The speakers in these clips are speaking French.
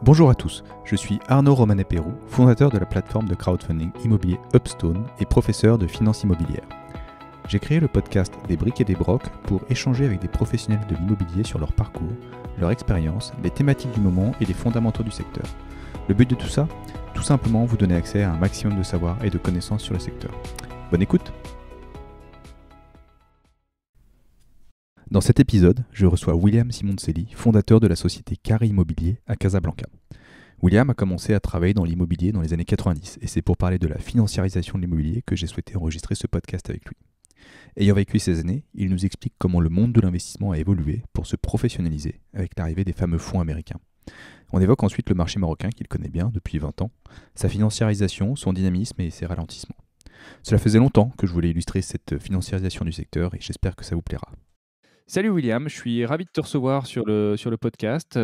Bonjour à tous, je suis Arnaud Romanet-Pérou, fondateur de la plateforme de crowdfunding immobilier Upstone et professeur de finance immobilière. J'ai créé le podcast Des briques et des brocs pour échanger avec des professionnels de l'immobilier sur leur parcours, leur expérience, les thématiques du moment et les fondamentaux du secteur. Le but de tout ça, tout simplement vous donner accès à un maximum de savoir et de connaissances sur le secteur. Bonne écoute! Dans cet épisode, je reçois William Simoncelli, fondateur de la société Carré Immobilier à Casablanca. William a commencé à travailler dans l'immobilier dans les années 90 et c'est pour parler de la financiarisation de l'immobilier que j'ai souhaité enregistrer ce podcast avec lui. Ayant vécu ces années, il nous explique comment le monde de l'investissement a évolué pour se professionnaliser avec l'arrivée des fameux fonds américains. On évoque ensuite le marché marocain qu'il connaît bien depuis 20 ans, sa financiarisation, son dynamisme et ses ralentissements. Cela faisait longtemps que je voulais illustrer cette financiarisation du secteur et j'espère que ça vous plaira. Salut William, je suis ravi de te recevoir sur le podcast.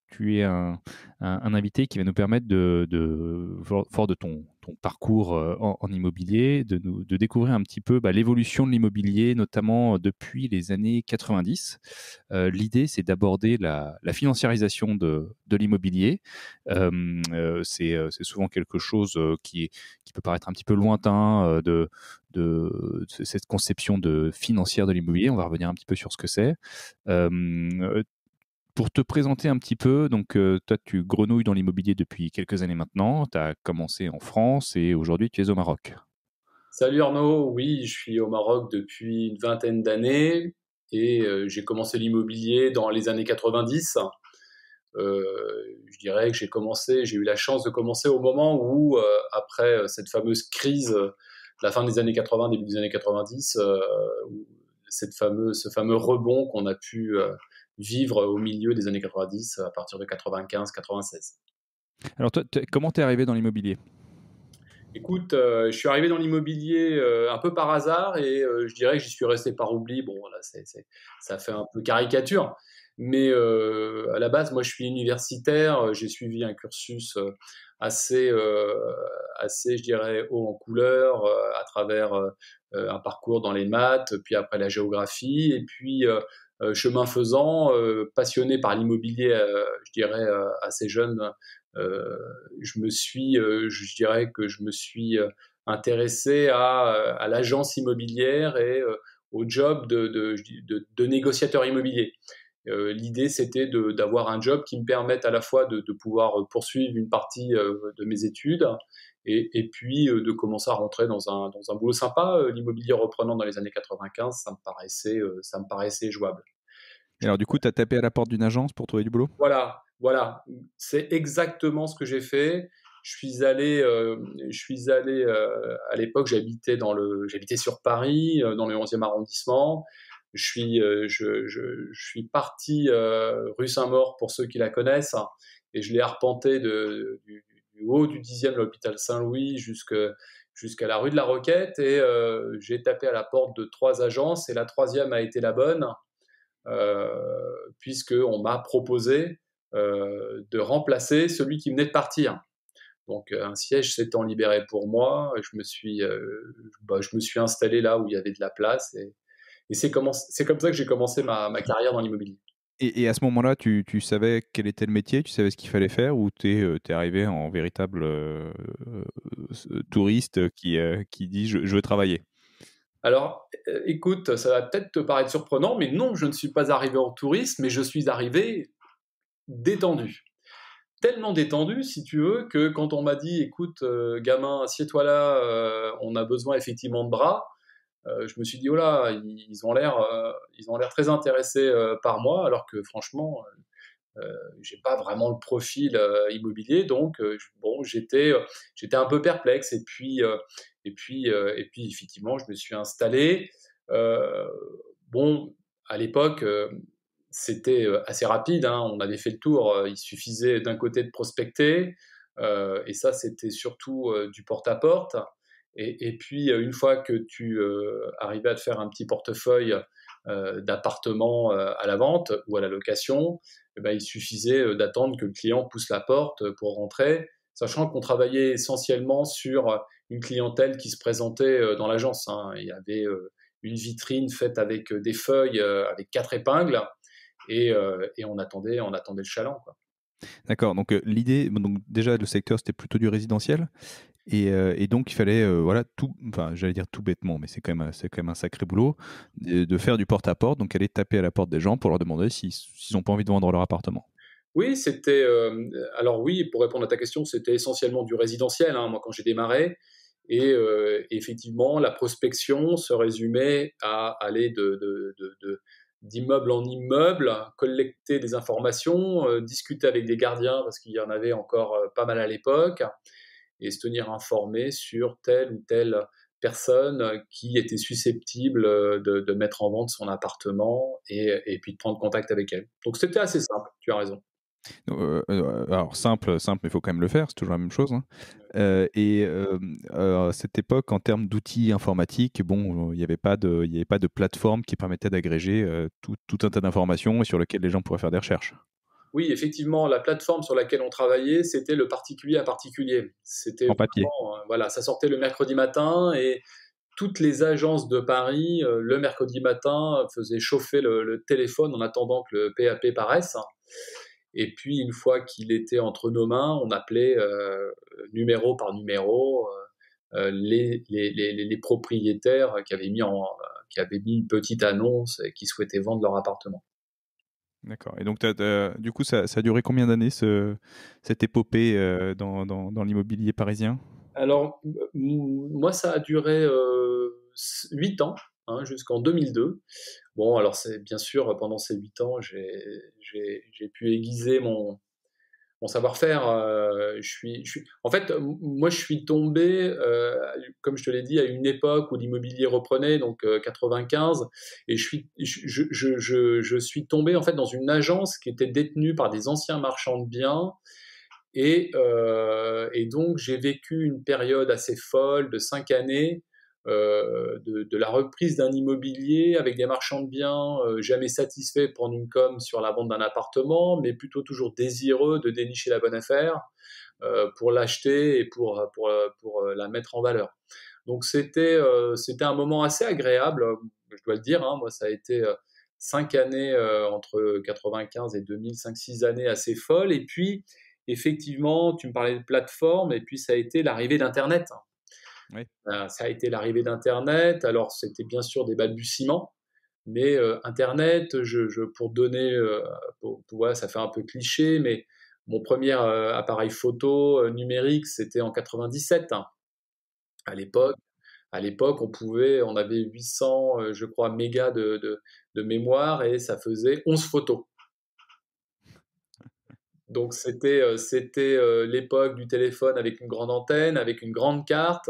Tu es un invité qui va nous permettre, fort de ton parcours en immobilier, de découvrir un petit peu l'évolution de l'immobilier, notamment depuis les années 90. L'idée, c'est d'aborder la financiarisation de l'immobilier. C'est souvent quelque chose qui peut paraître un petit peu lointain de cette conception financière de l'immobilier. On va revenir un petit peu sur ce que c'est. Pour te présenter un petit peu, donc toi tu grenouilles dans l'immobilier depuis quelques années maintenant, tu as commencé en France et aujourd'hui tu es au Maroc. Salut Arnaud, oui, je suis au Maroc depuis une vingtaine d'années et j'ai commencé l'immobilier dans les années 90. Je dirais que j'ai eu la chance de commencer au moment où, après cette fameuse crise de la fin des années 80, début des années 90, où ce fameux rebond qu'on a pu vivre au milieu des années 90, à partir de 95-96. Alors toi, comment t'es arrivé dans l'immobilier ? Écoute, je suis arrivé dans l'immobilier un peu par hasard et je dirais que j'y suis resté par oubli. Bon, là, ça fait un peu caricature, mais à la base, moi, je suis universitaire. J'ai suivi un cursus assez, je dirais, haut en couleur, à travers un parcours dans les maths, puis après la géographie, et puis chemin faisant, passionné par l'immobilier, je dirais, assez jeune. Je dirais que je me suis intéressé à l'agence immobilière et au job de négociateur immobilier. L'idée, c'était d'avoir un job qui me permette à la fois de pouvoir poursuivre une partie de mes études et puis de commencer à rentrer dans un boulot sympa. L'immobilier reprenant dans les années 95, ça me paraissait jouable. Et alors du coup, tu as tapé à la porte d'une agence pour trouver du boulot ? Voilà, c'est exactement ce que j'ai fait. À l'époque, j'habitais sur Paris, dans le 11e arrondissement. Je suis parti rue Saint-Maur pour ceux qui la connaissent, et je l'ai arpenté du haut du 10e, l'hôpital Saint-Louis, jusqu'à la rue de la Roquette, et j'ai tapé à la porte de 3 agences, et la troisième a été la bonne, puisqu'on m'a proposé de remplacer celui qui venait de partir. Donc un siège s'étant libéré pour moi, je me suis installé là où il y avait de la place, et c'est comme ça que j'ai commencé ma carrière dans l'immobilier. Et à ce moment-là, tu savais quel était le métier, tu savais ce qu'il fallait faire, ou t'es arrivé en véritable touriste qui dit je veux travailler ? Alors, écoute, ça va peut-être te paraître surprenant, mais non, je ne suis pas arrivé en touriste, mais je suis arrivé détendu. Tellement détendu, si tu veux, que quand on m'a dit, écoute, gamin, assieds-toi là, on a besoin effectivement de bras, je me suis dit, oh là, ils ont l'air très intéressés par moi, alors que franchement, j'ai pas vraiment le profil immobilier, donc bon, j'étais un peu perplexe, et puis effectivement, je me suis installé. Euh, bon, à l'époque, c'était assez rapide, hein, on avait fait le tour, il suffisait d'un côté de prospecter, et ça, c'était surtout du porte-à-porte. Et puis, une fois que tu arrivais à te faire un petit portefeuille d'appartements à la vente ou à la location, eh ben, il suffisait d'attendre que le client pousse la porte pour rentrer, sachant qu'on travaillait essentiellement sur une clientèle qui se présentait dans l'agence, hein. Il y avait une vitrine faite avec des feuilles avec 4 épingles, et on attendait le chaland, quoi. D'accord, donc l'idée, donc déjà le secteur c'était plutôt du résidentiel et donc il fallait voilà tout, enfin j'allais dire tout bêtement, mais c'est quand même un sacré boulot de faire du porte-à-porte, donc aller taper à la porte des gens pour leur demander s'ils ont pas envie de vendre leur appartement. Oui, alors oui, pour répondre à ta question, c'était essentiellement du résidentiel, hein, moi, quand j'ai démarré. Et effectivement, la prospection se résumait à aller d'immeuble en immeuble, collecter des informations, discuter avec des gardiens, parce qu'il y en avait encore pas mal à l'époque, et se tenir informé sur telle ou telle personne qui était susceptible de mettre en vente son appartement et puis de prendre contact avec elle. Donc c'était assez simple, tu as raison. Alors simple, mais il faut quand même le faire, c'est toujours la même chose, hein. À cette époque, en termes d'outils informatiques, bon, il y avait pas de plateforme qui permettait d'agréger tout un tas d'informations et sur lesquelles les gens pourraient faire des recherches. Oui, effectivement, la plateforme sur laquelle on travaillait, c'était le particulier à particulier. C'était En papier. vraiment, voilà, ça sortait le mercredi matin et toutes les agences de Paris, le mercredi matin, faisaient chauffer le téléphone en attendant que le PAP paraisse. Et puis, une fois qu'il était entre nos mains, on appelait numéro par numéro les propriétaires qui avaient mis une petite annonce et qui souhaitaient vendre leur appartement. D'accord. Et donc, du coup, ça a duré combien d'années, cette épopée dans l'immobilier parisien? Alors, moi, ça a duré 8 ans, hein, jusqu'en 2002. Bon, alors c'est bien sûr, pendant ces 8 ans, j'ai pu aiguiser mon savoir-faire. En fait, moi, je suis tombé, comme je te l'ai dit, à une époque où l'immobilier reprenait, donc 95, et je suis tombé en fait dans une agence qui était détenue par des anciens marchands de biens et donc, j'ai vécu une période assez folle de 5 années de la reprise d'un immobilier avec des marchands de biens jamais satisfaits de prendre une com sur la vente d'un appartement, mais plutôt toujours désireux de dénicher la bonne affaire pour l'acheter et pour la mettre en valeur. Donc, c'était un moment assez agréable, je dois le dire. Hein, moi, ça a été 5 années entre 95 et 2000, 5-6 années assez folles. Et puis, effectivement, tu me parlais de plateforme, et puis ça a été l'arrivée d'Internet. Oui. Ça a été l'arrivée d'Internet. Alors, c'était bien sûr des balbutiements, mais Internet, pour donner, ouais, ça fait un peu cliché, mais mon premier appareil photo numérique, c'était en 97. Hein. À l'époque, on avait 800, je crois, mégas de mémoire et ça faisait 11 photos. Donc c'était l'époque du téléphone avec une grande antenne, avec une grande carte,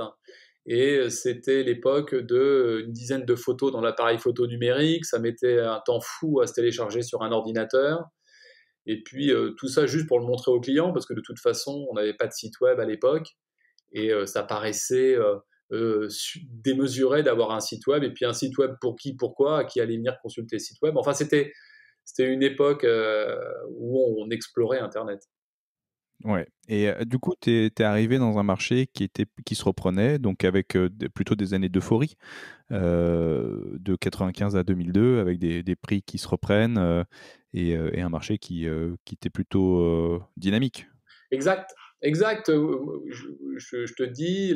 et c'était l'époque de une dizaine de photos dans l'appareil photo numérique. Ça mettait un temps fou à se télécharger sur un ordinateur. Et puis tout ça juste pour le montrer aux clients, parce que de toute façon, on n'avait pas de site web à l'époque, et ça paraissait démesuré d'avoir un site web, et puis un site web pour qui, pourquoi, qui allait venir consulter le site web. Enfin, c'était une époque où on explorait Internet. Ouais. Et du coup, tu es arrivé dans un marché qui se reprenait, donc avec plutôt des années d'euphorie, de 95 à 2002, avec des prix qui se reprennent et un marché qui était plutôt dynamique. Exact, exact. Je te dis,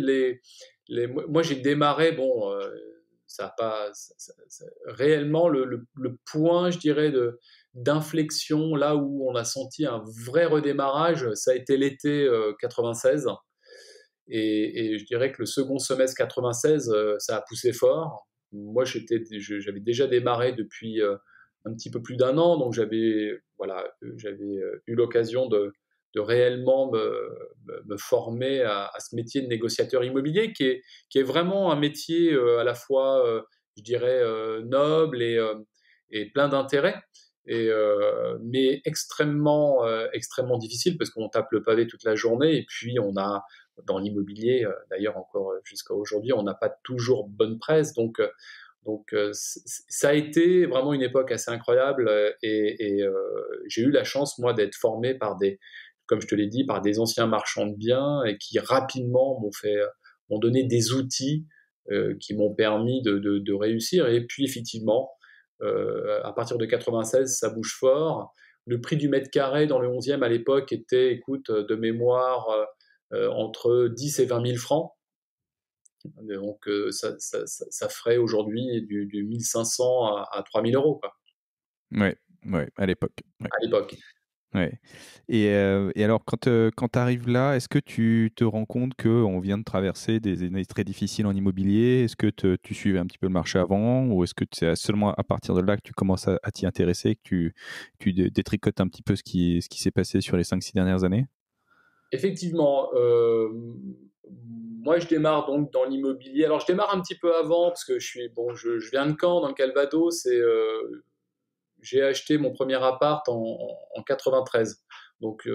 moi j'ai démarré, bon, ça a pas, réellement le point, je dirais, d'inflexion, là où on a senti un vrai redémarrage, ça a été l'été 96. Et je dirais que le second semestre 96, ça a poussé fort. Moi, j'avais déjà démarré depuis un petit peu plus d'un an, donc j'avais eu l'occasion de réellement me former à ce métier de négociateur immobilier, qui est vraiment un métier à la fois, je dirais, noble et plein d'intérêt. Mais extrêmement difficile, parce qu'on tape le pavé toute la journée, et puis on a dans l'immobilier, d'ailleurs encore jusqu'à aujourd'hui, on n'a pas toujours bonne presse. Donc, ça a été vraiment une époque assez incroyable, et j'ai eu la chance, moi, d'être formé comme je te l'ai dit, par des anciens marchands de biens, et qui rapidement m'ont donné des outils qui m'ont permis de réussir. Et puis effectivement, à partir de 96, ça bouge fort. le prix du mètre carré dans le 11e à l'époque était, écoute, de mémoire, entre 10 et 20 000 francs. Donc ça ferait aujourd'hui du 1500 à 3000 euros, quoi, Ouais, ouais, à l'époque. Ouais. à l'époque. Ouais. Et alors, quand tu arrives là, est-ce que tu te rends compte qu'on vient de traverser des années très difficiles en immobilier? Est-ce que tu suivais un petit peu le marché avant? Ou est-ce que c'est seulement à partir de là que tu commences à t'y intéresser, que tu détricotes un petit peu ce qui s'est passé sur les 5-6 dernières années? Effectivement, moi je démarre donc dans l'immobilier. Alors je démarre un petit peu avant parce que je viens de Caen dans le Calvados et j'ai acheté mon premier appart en 93. Donc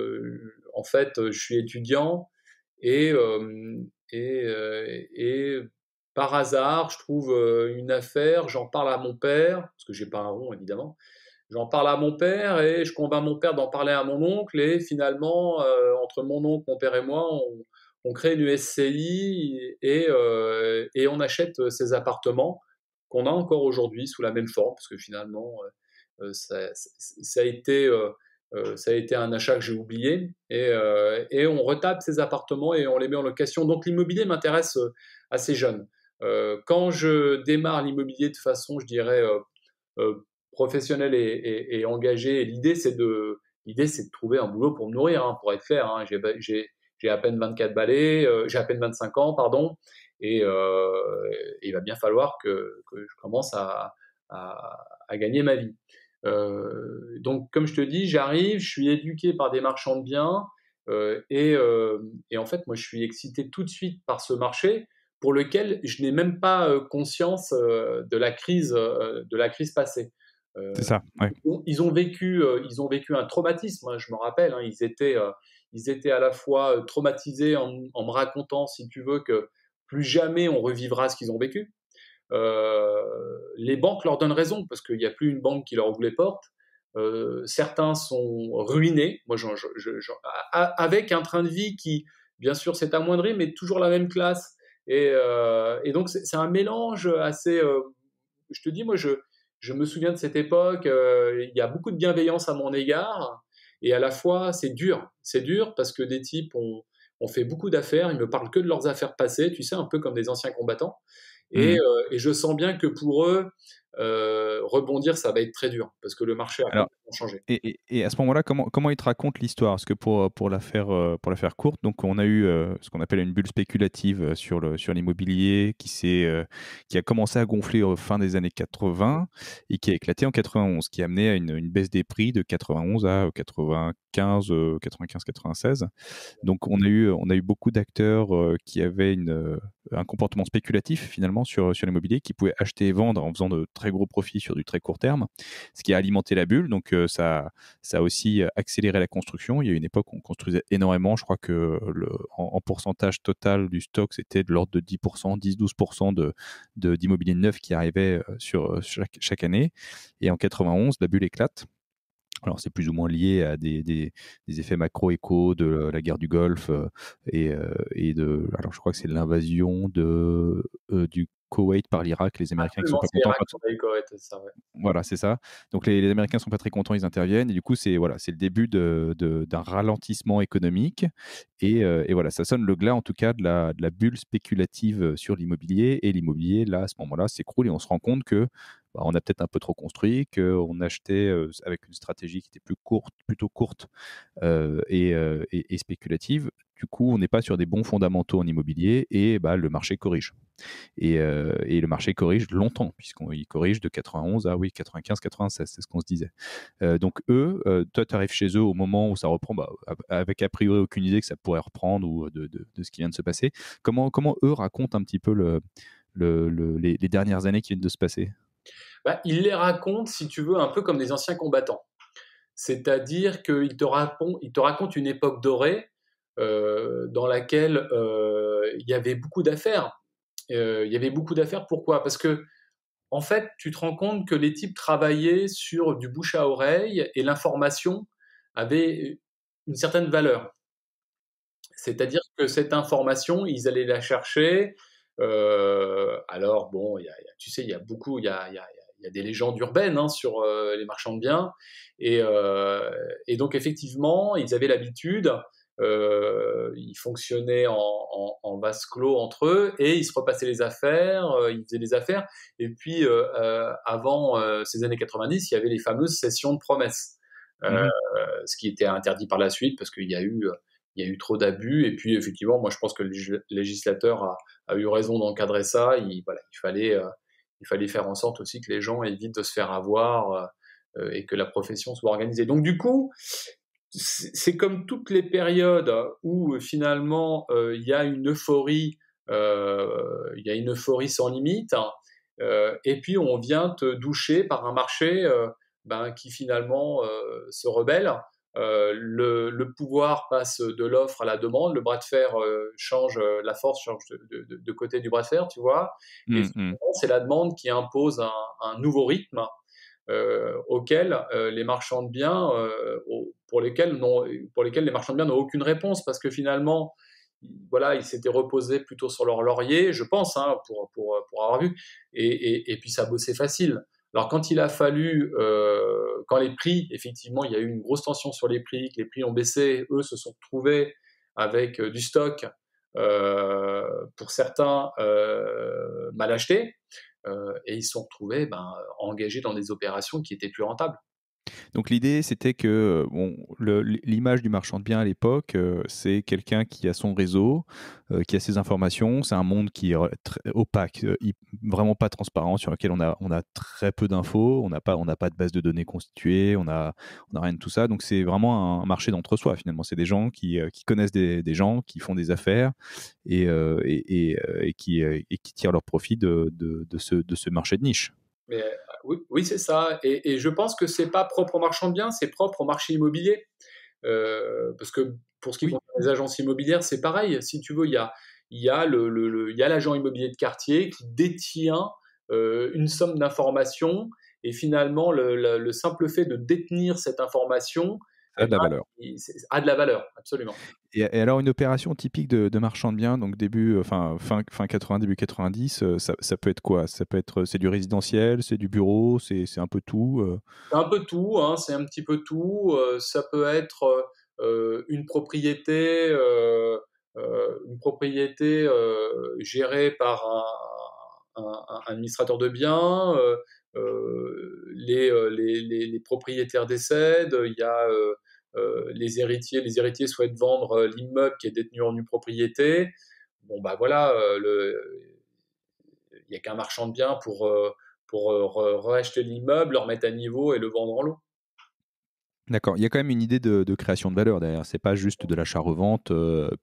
en fait, je suis étudiant et, euh, et par hasard, je trouve une affaire, j'en parle à mon père, parce que j'ai pas un rond évidemment. J'en parle à mon père et je convainc mon père d'en parler à mon oncle et finalement, entre mon oncle, mon père et moi, on crée une SCI et on achète ces appartements qu'on a encore aujourd'hui sous la même forme parce que finalement, ça a été un achat que j'ai oublié et on retape ces appartements et on les met en location. Donc l'immobilier m'intéresse assez jeune. Quand je démarre l'immobilier de façon, je dirais, euh, professionnelle et engagée, l'idée c'est de trouver un boulot pour me nourrir, hein, pour être clair. Hein. J'ai à peine 24 balais, j'ai à peine 25 ans, pardon, et il va bien falloir que je commence à gagner ma vie. Donc, comme je te dis, j'arrive, je suis éduqué par des marchands de biens et en fait, moi, je suis excité tout de suite par ce marché pour lequel je n'ai même pas conscience de la crise passée. C'est Euh, ça, ouais. ils ont vécu un traumatisme, hein, je me rappelle. Hein, ils étaient à la fois traumatisés en me racontant, si tu veux, que plus jamais on revivra ce qu'ils ont vécu. Les banques leur donnent raison parce qu'il n'y a plus une banque qui leur ouvre les portes. Certains sont ruinés, avec un train de vie qui, bien sûr, s'est amoindri, mais toujours la même classe. Et donc, c'est un mélange assez. Je te dis, je me souviens de cette époque, il y a beaucoup de bienveillance à mon égard, et à la fois, c'est dur. C'est dur parce que des types ont fait beaucoup d'affaires, ils me parlent que de leurs affaires passées, tu sais, un peu comme des anciens combattants. Mhm. Et je sens bien que pour eux, rebondir, ça va être très dur, parce que le marché a Alors, complètement changé. et à ce moment-là, comment il te raconte l'histoire? Parce que pour la faire courte, donc on a eu ce qu'on appelle une bulle spéculative sur l'immobilier qui a commencé à gonfler au fin des années 80 et qui a éclaté en 91, qui a amené à une baisse des prix de 91 à 95-96. Donc on a eu beaucoup d'acteurs qui avaient un comportement spéculatif finalement sur l'immobilier, qui pouvaient acheter et vendre en faisant de très gros profits sur du très court terme, ce qui a alimenté la bulle. Donc ça a aussi accéléré la construction. Il y a une époque où on construisait énormément. Je crois que en pourcentage total du stock, c'était de l'ordre de 10%, 10-12% d'immobilier neuf qui arrivait sur chaque année. Et en 91, la bulle éclate. Alors, c'est plus ou moins lié à des effets macro-éco de la guerre du Golfe alors je crois que c'est l'invasion du Koweït par l'Irak. Les Américains qui sont Absolument, pas c'est contents l'Irak quand qu'on a eu Corée, c'est ça, ouais. voilà, c'est ça. Donc les Américains sont pas très contents, ils interviennent et du coup c'est le début d'un ralentissement économique et voilà, ça sonne le glas en tout cas de la bulle spéculative sur l'immobilier, et l'immobilier là à ce moment-là s'écroule et on se rend compte que on a peut-être un peu trop construit, qu'on achetait avec une stratégie qui était plutôt courte et spéculative. Du coup, on n'est pas sur des bons fondamentaux en immobilier et le marché corrige. Et le marché corrige longtemps, puisqu'il corrige de 91 à 95-96, c'est ce qu'on se disait. Donc eux, toi, tu arrives chez eux au moment où ça reprend, avec a priori aucune idée que ça pourrait reprendre ou de ce qui vient de se passer. Comment eux racontent un petit peu les dernières années qui viennent de se passer? Bah, il les raconte, si tu veux, un peu comme des anciens combattants. C'est-à-dire qu'il te raconte une époque dorée dans laquelle il y avait beaucoup d'affaires. Il y avait beaucoup d'affaires, pourquoi? Parce que en fait, tu te rends compte que les types travaillaient sur du bouche à oreille et l'information avait une certaine valeur. C'est-à-dire que cette information, ils allaient la chercher. Alors bon, tu sais, il y a beaucoup, y a des légendes urbaines sur les marchands de biens. Et donc, effectivement, ils avaient l'habitude, ils fonctionnaient en vase clos entre eux et ils se repassaient les affaires, ils faisaient des affaires. Et puis, avant ces années 90, il y avait les fameuses sessions de promesses, Mhm. ce qui était interdit par la suite parce qu'il y a eu trop d'abus. Et puis, effectivement, moi, je pense que le législateur a eu raison d'encadrer ça. Il fallait faire en sorte aussi que les gens évitent de se faire avoir et que la profession soit organisée. Donc, du coup, c'est comme toutes les périodes où finalement il y a une euphorie, sans limite, et puis on vient te doucher par un marché qui finalement se rebelle. Le pouvoir passe de l'offre à la demande, le bras de fer change, la force change de côté du bras de fer, tu vois. Et Mhm. finalement, c'est la demande qui impose un nouveau rythme auxquels les marchands de biens, pour lesquels les marchands de biens n'ont aucune réponse, parce que finalement, voilà, ils s'étaient reposés plutôt sur leur laurier, je pense, pour avoir vu, et puis ça bossait facile. Alors quand il a fallu, quand les prix, effectivement, il y a eu une grosse tension sur les prix, que les prix ont baissé, eux se sont retrouvés avec du stock, pour certains mal acheté, et ils se sont retrouvés engagés dans des opérations qui étaient plus rentables. Donc l'idée, c'était que bon, l'image du marchand de biens à l'époque, c'est quelqu'un qui a son réseau, qui a ses informations. C'est un monde qui est très opaque, vraiment pas transparent, sur lequel on a très peu d'infos. On n'a pas de base de données constituée, on a rien de tout ça. Donc c'est vraiment un marché d'entre-soi finalement. C'est des gens qui connaissent des gens, qui font des affaires et qui tirent leur profit de ce marché de niche. Mais oui, oui, c'est ça. Et je pense que c'est pas propre au marchand de biens, c'est propre au marché immobilier. Parce que pour ce qui Oui. concerne les agences immobilières, c'est pareil. Si tu veux, il y a l'agent immobilier de quartier qui détient une somme d'informations, et finalement, le simple fait de détenir cette information, Ça a de la valeur. a de la valeur, absolument. Et alors, une opération typique de marchand de biens, donc fin 80, début 90, ça peut être quoi? Ça peut être, c'est du résidentiel, c'est du bureau, c'est un peu tout. C'est un peu tout, hein, c'est un petit peu tout. Ça peut être une propriété gérée par un administrateur de biens. Les propriétaires décèdent. Il y a les héritiers. Les héritiers souhaitent vendre l'immeuble qui est détenu en nue propriété. Bon, bah voilà, il n'y a qu'un marchand de biens pour racheter l'immeuble, le remettre à niveau et le vendre en lot. D'accord. Il y a quand même une idée de création de valeur derrière. C'est pas juste de l'achat-revente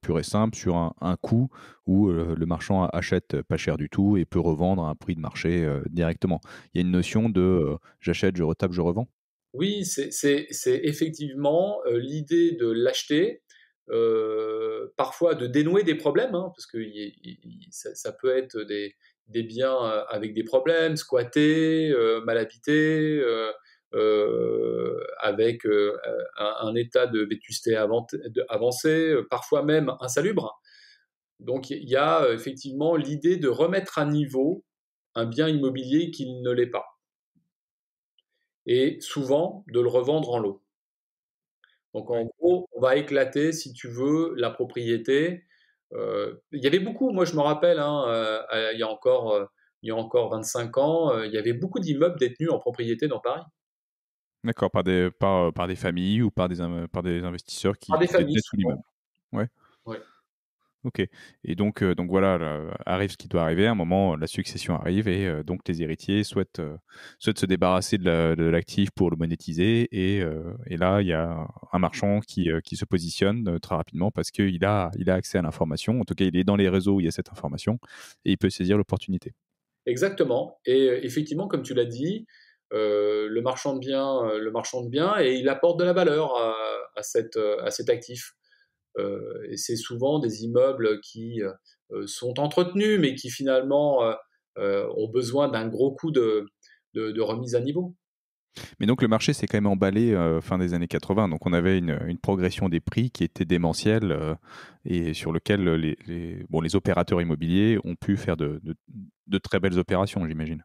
pur et simple sur un coût où le marchand achète pas cher du tout et peut revendre à un prix de marché directement. Il y a une notion de j'achète, je retape, je revends. Oui, c'est effectivement l'idée de l'acheter, parfois de dénouer des problèmes, hein, parce que ça peut être des biens avec des problèmes, squattés, mal habités, avec un état de vétusté avancé, parfois même insalubre. Donc il y a effectivement l'idée de remettre à niveau un bien immobilier qui ne l'est pas, et souvent de le revendre en lot. Donc en Ouais. gros, on va éclater, si tu veux, la propriété. Il y avait beaucoup, moi je me rappelle, il y a encore 25 ans, il y avait beaucoup d'immeubles détenus en propriété dans Paris. D'accord, par des familles ou par des investisseurs Par des qui familles détenaient tout souvent. l'immeuble. Ouais. Ouais. Ok. Et donc voilà, là, arrive ce qui doit arriver. À un moment, la succession arrive et donc les héritiers souhaitent se débarrasser de l'actif pour le monétiser. Et là, il y a un marchand qui se positionne très rapidement parce il a accès à l'information. En tout cas, il est dans les réseaux où il y a cette information et il peut saisir l'opportunité. Exactement. Et effectivement, comme tu l'as dit, le marchand de biens, et il apporte de la valeur à cet actif. Et c'est souvent des immeubles qui sont entretenus, mais qui finalement ont besoin d'un gros coup de remise à niveau. Mais donc le marché s'est quand même emballé fin des années 80. Donc on avait une progression des prix qui était démentielle et sur lequel les opérateurs immobiliers ont pu faire de très belles opérations, j'imagine.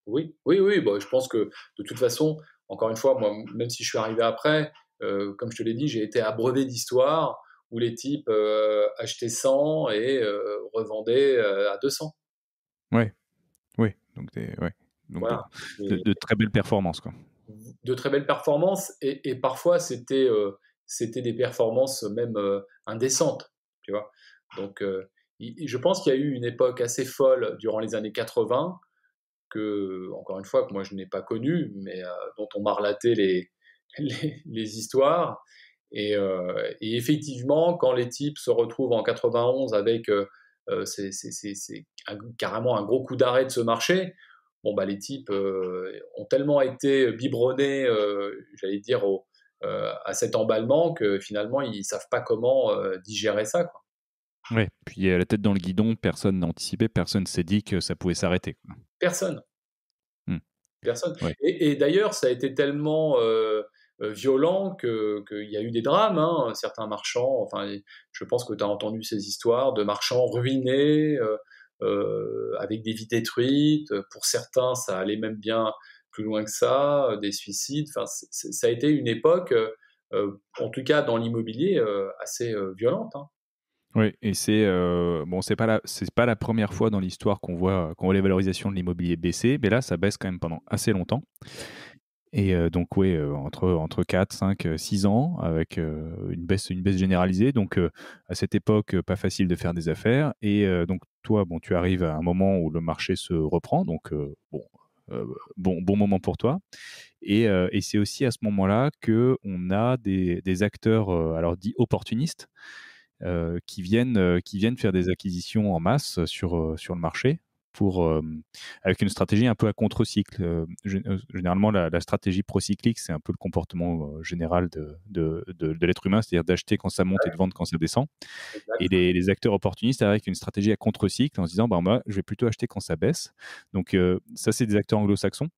Oui, oui, oui. Bah, je pense que de toute façon, encore une fois, moi, même si je suis arrivé après, comme je te l'ai dit, j'ai été abreuvé d'histoires où les types achetaient 100 et revendaient à 200. Ouais, oui, donc, ouais. Donc Voilà. de très belles performances, quoi. De très belles performances et parfois c'était des performances même indécentes, tu vois. Donc je pense qu'il y a eu une époque assez folle durant les années 80 que, encore une fois, que moi je n'ai pas connue, mais dont on m'a relaté les histoires. Et effectivement, quand les types se retrouvent en 91 avec carrément un gros coup d'arrêt de ce marché, bon, bah, les types ont tellement été biberonnés, j'allais dire, à cet emballement que finalement, ils ne savent pas comment digérer ça, quoi. Ouais, puis la tête dans le guidon, personne n'a anticipé, personne s'est dit que ça pouvait s'arrêter, quoi. Personne. Mmh. Personne. Ouais. Et d'ailleurs, ça a été tellement violent qu'il y a eu des drames, hein. Certains marchands, enfin, je pense que tu as entendu ces histoires de marchands ruinés, avec des vies détruites. Pour certains, ça allait même bien plus loin que ça, des suicides. Enfin, ça a été une époque, en tout cas dans l'immobilier, assez violente, hein. Oui, et bon, c'est pas la première fois dans l'histoire qu'on voit les valorisations de l'immobilier baisser, mais là, ça baisse quand même pendant assez longtemps. Et donc oui, entre 4, 5, 6 ans avec une baisse généralisée. Donc à cette époque, pas facile de faire des affaires. Et donc toi, bon, tu arrives à un moment où le marché se reprend, donc bon, bon moment pour toi. Et c'est aussi à ce moment-là qu'on a des acteurs, alors dits opportunistes, qui viennent faire des acquisitions en masse sur le marché avec une stratégie un peu à contre-cycle. Généralement, la stratégie procyclique, c'est un peu le comportement général de l'être humain, c'est-à-dire d'acheter quand ça monte et de vendre quand ça descend. Et Exact. les acteurs opportunistes avec une stratégie à contre-cycle en se disant, bah, moi, je vais plutôt acheter quand ça baisse. Donc ça, c'est des acteurs anglo-saxons.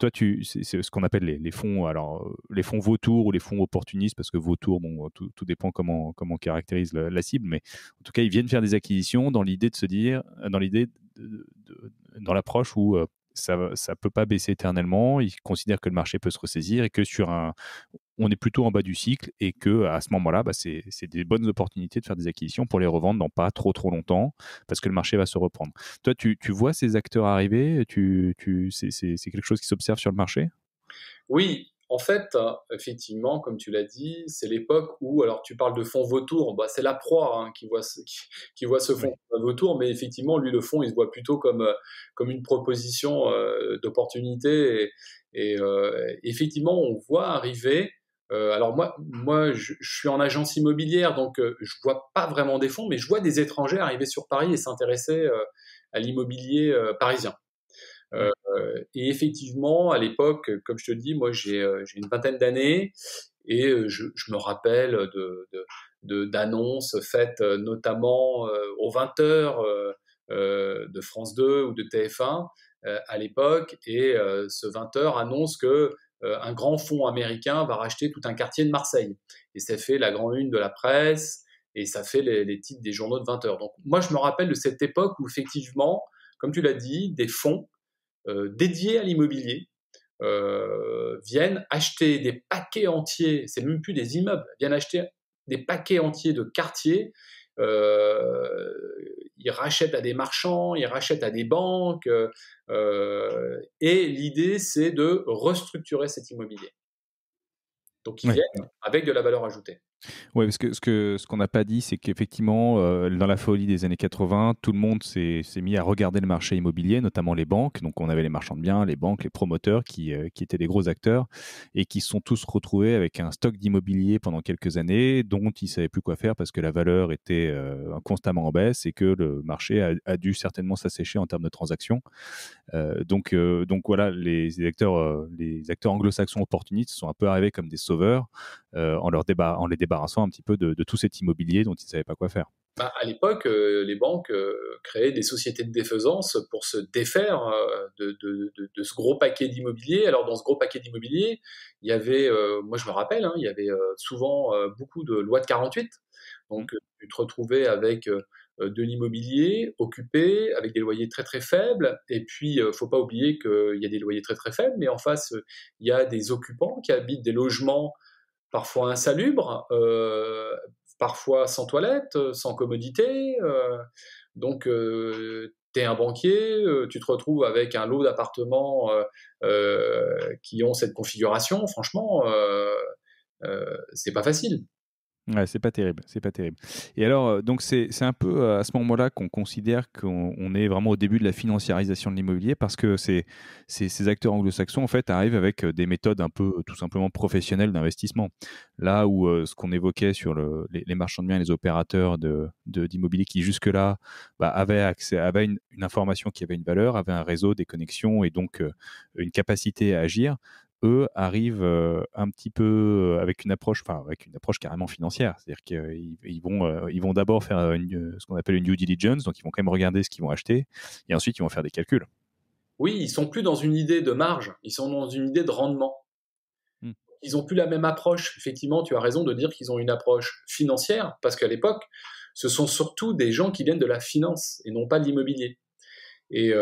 Toi, c'est ce qu'on appelle les fonds, alors les fonds vautours ou les fonds opportunistes, parce que vautour, bon, tout dépend comment on caractérise la cible, mais en tout cas, ils viennent faire des acquisitions dans l'idée de se dire, dans l'approche où ça peut pas baisser éternellement. Ils considèrent que le marché peut se ressaisir et que on est plutôt en bas du cycle et que à ce moment-là, bah, c'est des bonnes opportunités de faire des acquisitions pour les revendre dans pas trop longtemps parce que le marché va se reprendre. Toi, tu vois ces acteurs arriver, c'est quelque chose qui s'observe sur le marché? Oui, en fait, effectivement, comme tu l'as dit, c'est l'époque où, alors tu parles de fonds vautour, bah, c'est la proie hein, qui voit ce fonds Oui. vautour, mais effectivement, lui, le fonds, il se voit plutôt comme une proposition d'opportunité. Et effectivement, on voit arriver. Alors moi je suis en agence immobilière, donc je vois pas vraiment des fonds, mais je vois des étrangers arriver sur Paris et s'intéresser à l'immobilier parisien. Ouais. Et effectivement, à l'époque, comme je te dis, moi j'ai une vingtaine d'années et je me rappelle d'annonces faites notamment aux 20h de France 2 ou de TF1 à l'époque. Et ce 20h annonce que un grand fonds américain va racheter tout un quartier de Marseille. Et ça fait la grande une de la presse et ça fait les titres des journaux de 20h. Donc moi, je me rappelle de cette époque où effectivement, comme tu l'as dit, des fonds dédiés à l'immobilier viennent acheter des paquets entiers, c'est même plus des immeubles, viennent acheter des paquets entiers de quartiers. Euh, Ils rachètent à des marchands, ils rachètent à des banques, et l'idée c'est de restructurer cet immobilier. Donc ils Ouais. viennent avec de la valeur ajoutée. Ouais, parce que ce qu'on n'a pas dit, c'est qu'effectivement, dans la folie des années 80, tout le monde s'est mis à regarder le marché immobilier, notamment les banques. Donc, on avait les marchands de biens, les banques, les promoteurs qui étaient des gros acteurs et qui se sont tous retrouvés avec un stock d'immobilier pendant quelques années dont ils ne savaient plus quoi faire parce que la valeur était constamment en baisse et que le marché a dû certainement s'assécher en termes de transactions. Donc voilà, les acteurs anglo-saxons opportunistes sont un peu arrivés comme des sauveurs en les débarrassant un petit peu de tout cet immobilier dont ils ne savaient pas quoi faire. Bah, à l'époque, les banques créaient des sociétés de défaisance pour se défaire de ce gros paquet d'immobilier. Alors, dans ce gros paquet d'immobilier, il y avait, moi je me rappelle, hein, il y avait souvent beaucoup de lois de 48. Donc, tu te retrouvais avec de l'immobilier occupé avec des loyers très très faibles. Et puis, il ne faut pas oublier qu'il y a des loyers très très faibles, mais en face, il y a des occupants qui habitent des logements parfois insalubres, parfois sans toilette, sans commodité. Donc, tu es un banquier, tu te retrouves avec un lot d'appartements qui ont cette configuration. Franchement, c'est pas facile. Ouais, c'est pas terrible, c'est pas terrible. Et alors, donc c'est un peu à ce moment-là qu'on considère qu'on est vraiment au début de la financiarisation de l'immobilier parce que ces acteurs anglo-saxons en fait arrivent avec des méthodes un peu tout simplement professionnelles d'investissement. Là où ce qu'on évoquait sur les marchands de biens et les opérateurs d'immobilier qui jusque-là avaient une information qui avait une valeur, avaient un réseau, des connexions et donc une capacité à agir. Eux arrivent un petit peu avec une approche carrément financière. C'est-à-dire qu'ils vont d'abord faire ce qu'on appelle une due diligence, donc ils vont quand même regarder ce qu'ils vont acheter, et ensuite ils vont faire des calculs. Oui, ils sont plus dans une idée de marge, ils sont dans une idée de rendement. Hmm. Ils n'ont plus la même approche. Effectivement, tu as raison de dire qu'ils ont une approche financière, parce qu'à l'époque, ce sont surtout des gens qui viennent de la finance et non pas de l'immobilier. Et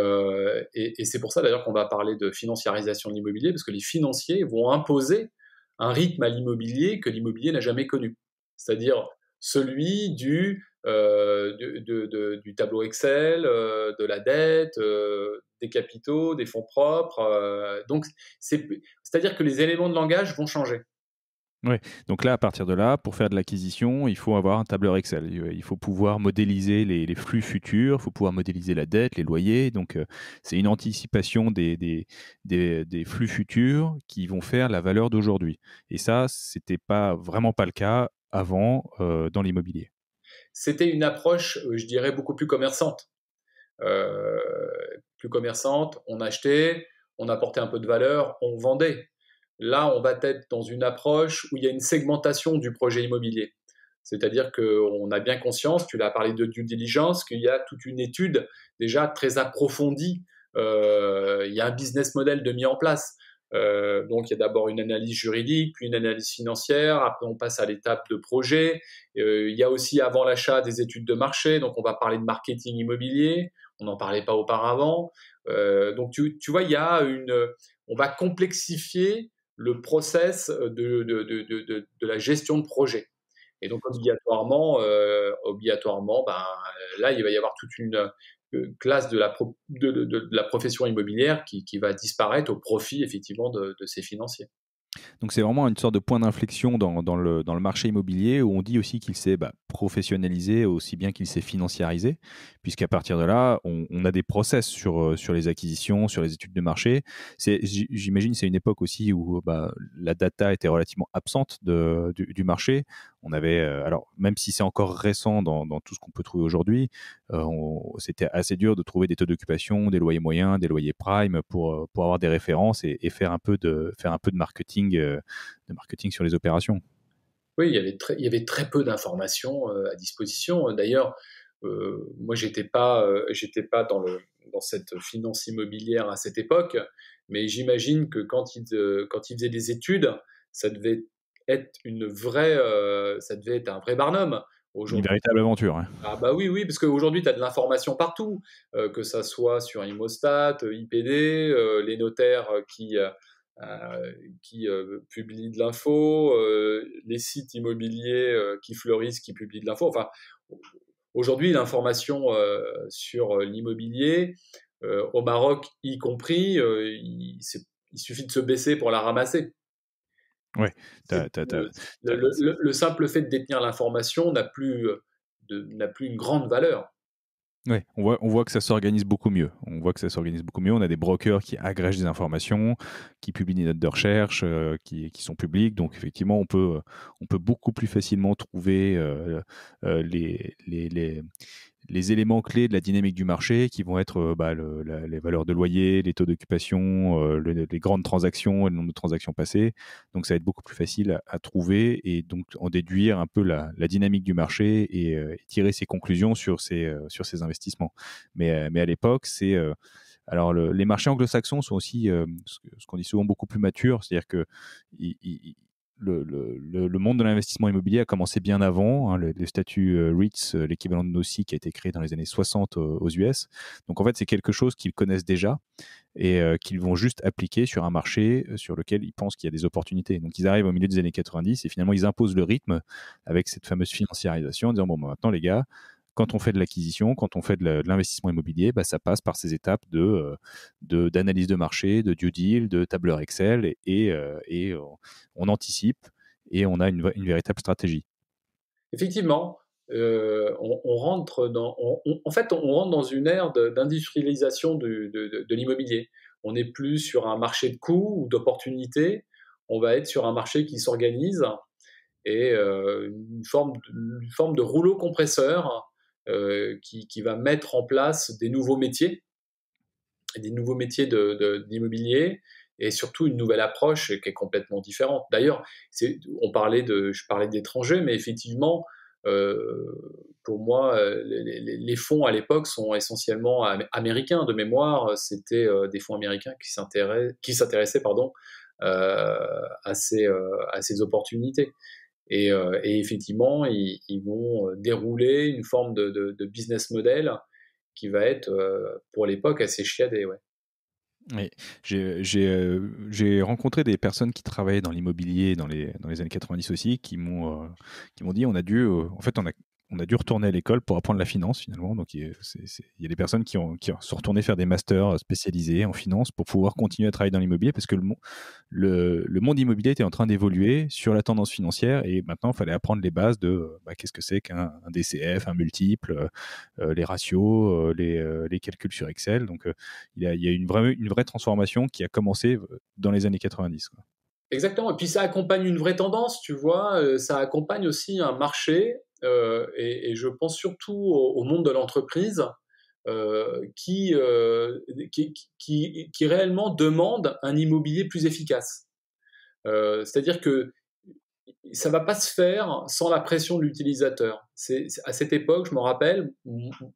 c'est pour ça d'ailleurs qu'on va parler de financiarisation de l'immobilier, parce que les financiers vont imposer un rythme à l'immobilier que l'immobilier n'a jamais connu. C'est-à-dire celui du tableau Excel, de la dette, des capitaux, des fonds propres. Donc, c'est-à-dire que les éléments de langage vont changer. Ouais. Donc là, à partir de là, pour faire de l'acquisition, il faut avoir un tableur Excel. Il faut pouvoir modéliser les flux futurs, il faut pouvoir modéliser la dette, les loyers. Donc, c'est une anticipation des flux futurs qui vont faire la valeur d'aujourd'hui. Et ça, c'était pas vraiment pas le cas avant dans l'immobilier. C'était une approche, je dirais, beaucoup plus commerçante. Euh, Plus commerçante, on achetait, on apportait un peu de valeur, on vendait. Là, on va être dans une approche où il y a une segmentation du projet immobilier. C'est-à-dire qu'on a bien conscience, tu l'as parlé de due diligence, qu'il y a toute une étude déjà très approfondie. Il y a un business model de mis en place. Donc, il y a d'abord une analyse juridique, puis une analyse financière. Après, on passe à l'étape de projet. Il y a aussi avant l'achat des études de marché. Donc, on va parler de marketing immobilier. On n'en parlait pas auparavant. Donc, tu vois, on va complexifier le process de la gestion de projet. Et donc, obligatoirement, ben, là, il va y avoir toute une classe de la profession immobilière qui va disparaître au profit, effectivement, de ces financiers. Donc c'est vraiment une sorte de point d'inflexion dans le marché immobilier où on dit aussi qu'il s'est professionnalisé aussi bien qu'il s'est financiarisé, puisqu'à partir de là, on a des process sur les acquisitions, sur les études de marché. J'imagine c'est une époque aussi où la data était relativement absente du marché. On avait, alors même si c'est encore récent dans tout ce qu'on peut trouver aujourd'hui, c'était assez dur de trouver des taux d'occupation, des loyers moyens, des loyers prime pour avoir des références et faire un peu de marketing sur les opérations. Oui, il y avait très peu d'informations à disposition. D'ailleurs, moi, j'étais pas dans cette finance immobilière à cette époque, mais j'imagine que quand ils faisaient des études, ça devait ça devait être un vrai barnum. Une Aujourd'hui, véritable aventure, hein. ah bah oui, oui, parce qu'aujourd'hui, tu as de l'information partout, que ça soit sur Imostat, IPD, les notaires qui publient de l'info, les sites immobiliers qui fleurissent, qui publient de l'info. Enfin, aujourd'hui, l'information sur l'immobilier, au Maroc y compris, il suffit de se baisser pour la ramasser. Ouais, Le simple fait de détenir l'information n'a plus une grande valeur. ouais, on voit que ça s'organise beaucoup mieux. On voit que ça s'organise beaucoup mieux. On a des brokers qui agrègent des informations, qui publient des notes de recherche, qui sont publiques. Donc effectivement, on peut beaucoup plus facilement trouver les éléments clés de la dynamique du marché qui vont être les valeurs de loyer, les taux d'occupation, les grandes transactions et le nombre de transactions passées. Donc ça va être beaucoup plus facile à trouver et donc en déduire un peu la dynamique du marché et tirer ses conclusions sur ces investissements. Mais à l'époque, alors les marchés anglo-saxons sont aussi ce qu'on dit souvent beaucoup plus matures, c'est-à-dire que le monde de l'investissement immobilier a commencé bien avant, hein, le statut REITs, l'équivalent de NOSI, qui a été créé dans les années 60 aux US. Donc en fait, c'est quelque chose qu'ils connaissent déjà et qu'ils vont juste appliquer sur un marché sur lequel ils pensent qu'il y a des opportunités. Donc ils arrivent au milieu des années 90 et finalement ils imposent le rythme avec cette fameuse financiarisation en disant, bon, maintenant les gars, quand on fait de l'acquisition, quand on fait de l'investissement immobilier, bah, ça passe par ces étapes d'analyse de marché, de due deal, de tableur Excel, et on anticipe et on a une véritable stratégie. Effectivement, on rentre en fait, on rentre dans une ère d'industrialisation de l'immobilier. On n'est plus sur un marché de coûts ou d'opportunités, on va être sur un marché qui s'organise et une forme de rouleau compresseur qui va mettre en place des nouveaux métiers d'immobilier et surtout une nouvelle approche qui est complètement différente. D'ailleurs, je parlais d'étrangers, mais effectivement, pour moi, les fonds à l'époque sont essentiellement américains de mémoire. C'était des fonds américains qui s'intéressaient à ces opportunités. Et effectivement, ils vont dérouler une forme de business model qui va être, pour l'époque, assez chiadé. Ouais. Oui, j'ai rencontré des personnes qui travaillaient dans l'immobilier dans les années 90 aussi, qui m'ont dit en fait, on a dû retourner à l'école pour apprendre la finance finalement. Donc il y a des personnes qui sont retournées faire des masters spécialisés en finance pour pouvoir continuer à travailler dans l'immobilier parce que le monde immobilier était en train d'évoluer sur la tendance financière et maintenant il fallait apprendre les bases de qu'est-ce que c'est qu'un DCF, un multiple, les ratios, les calculs sur Excel. Donc il y a une vraie transformation qui a commencé dans les années 90. Quoi. Exactement. Et puis ça accompagne une vraie tendance, tu vois. Ça accompagne aussi un marché, et je pense surtout au monde de l'entreprise qui réellement demande un immobilier plus efficace. C'est-à-dire que ça va pas se faire sans la pression de l'utilisateur. À cette époque, je me rappelle,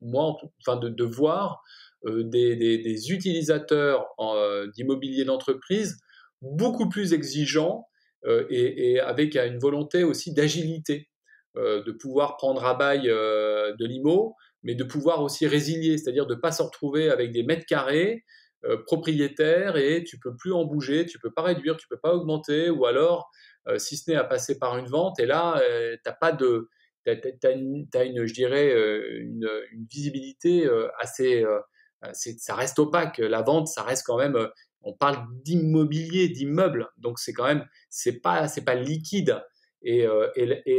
moi, enfin, de voir des utilisateurs d'immobilier d'entreprise beaucoup plus exigeants et avec une volonté aussi d'agilité, de pouvoir prendre à bail de l'IMO, mais de pouvoir aussi résilier, c'est-à-dire de ne pas se retrouver avec des mètres carrés propriétaires et tu peux plus en bouger, tu peux pas réduire, tu peux pas augmenter, ou alors si ce n'est à passer par une vente. Et là, t'as pas de, t'as une, je dirais, une visibilité ça reste opaque. La vente, ça reste quand même. On parle d'immobilier, d'immeuble, donc c'est quand même, c'est pas liquide. Et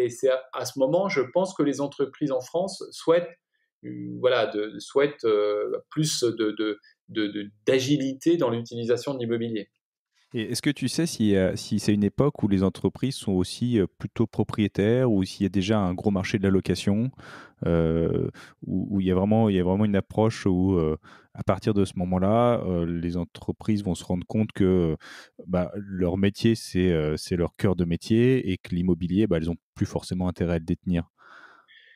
c'est à ce moment, je pense que les entreprises en France souhaitent, plus d'agilité dans l'utilisation de l'immobilier. Et est-ce que tu sais si c'est une époque où les entreprises sont aussi plutôt propriétaires ou s'il y a déjà un gros marché de la location où il y a vraiment une approche où à partir de ce moment-là, les entreprises vont se rendre compte que leur métier, c'est leur cœur de métier et que l'immobilier, elles n'ont plus forcément intérêt à le détenir.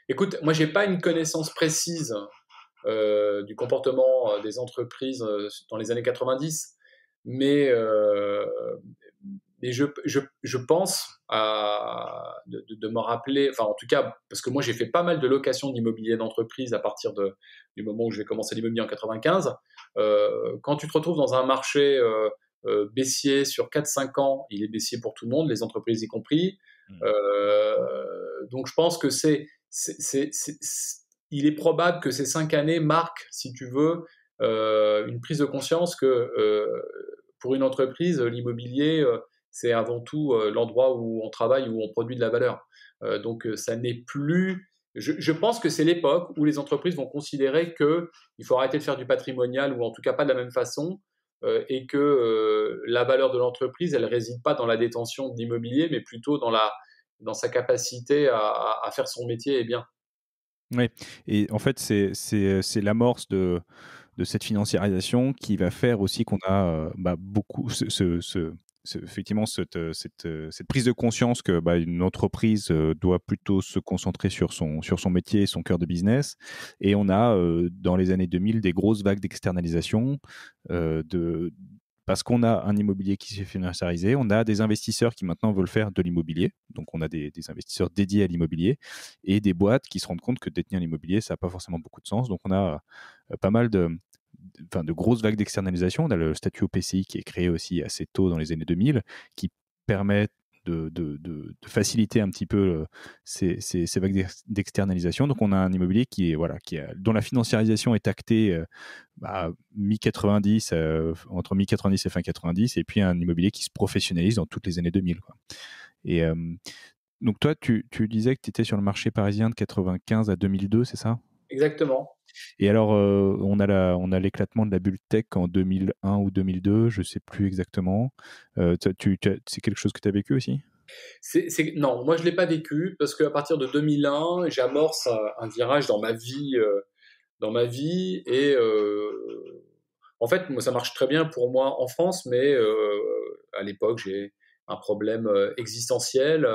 Écoute, moi, j'ai pas une connaissance précise du comportement des entreprises dans les années 90, mais, je pense de me rappeler, enfin en tout cas, parce que moi j'ai fait pas mal de locations d'immobilier d'entreprise à partir du moment où j'ai commencé l'immobilier en 95. Quand tu te retrouves dans un marché baissier sur 4-5 ans, il est baissier pour tout le monde, les entreprises y compris. Donc je pense que il est probable que ces 5 années marquent, si tu veux, une prise de conscience que pour une entreprise, l'immobilier, c'est avant tout l'endroit où on travaille, où on produit de la valeur. Donc ça n'est plus. Je pense que c'est l'époque où les entreprises vont considérer qu'il faut arrêter de faire du patrimonial, ou en tout cas pas de la même façon, et que la valeur de l'entreprise, elle réside pas dans la détention d'immobilier, mais plutôt dans sa capacité à faire son métier et bien. Oui, et en fait, c'est l'amorce de cette financiarisation qui va faire aussi qu'on a beaucoup effectivement cette prise de conscience que une entreprise doit plutôt se concentrer sur son métier, son cœur de business. Et on a dans les années 2000 des grosses vagues d'externalisation, parce qu'on a un immobilier qui s'est financiarisé, on a des investisseurs qui maintenant veulent faire de l'immobilier, donc on a des investisseurs dédiés à l'immobilier, et des boîtes qui se rendent compte que détenir l'immobilier, ça n'a pas forcément beaucoup de sens. Donc on a pas mal de grosses vagues d'externalisation. On a le statut OPCI qui est créé aussi assez tôt dans les années 2000, qui permet de faciliter un petit peu ces vagues d'externalisation. Donc on a un immobilier dont la financiarisation est actée mi-90, entre mi-90 et fin 90, et puis un immobilier qui se professionnalise dans toutes les années 2000, quoi. Et donc toi, tu disais que tu étais sur le marché parisien de 95 à 2002, c'est ça? Exactement. Et alors, on a l'éclatement de la bulle tech en 2001 ou 2002, je ne sais plus exactement. C'est quelque chose que tu as vécu aussi? Non, moi je l'ai pas vécu parce qu'à partir de 2001, j'amorce un virage dans ma vie et en fait, moi ça marche très bien pour moi en France, mais à l'époque j'ai un problème existentiel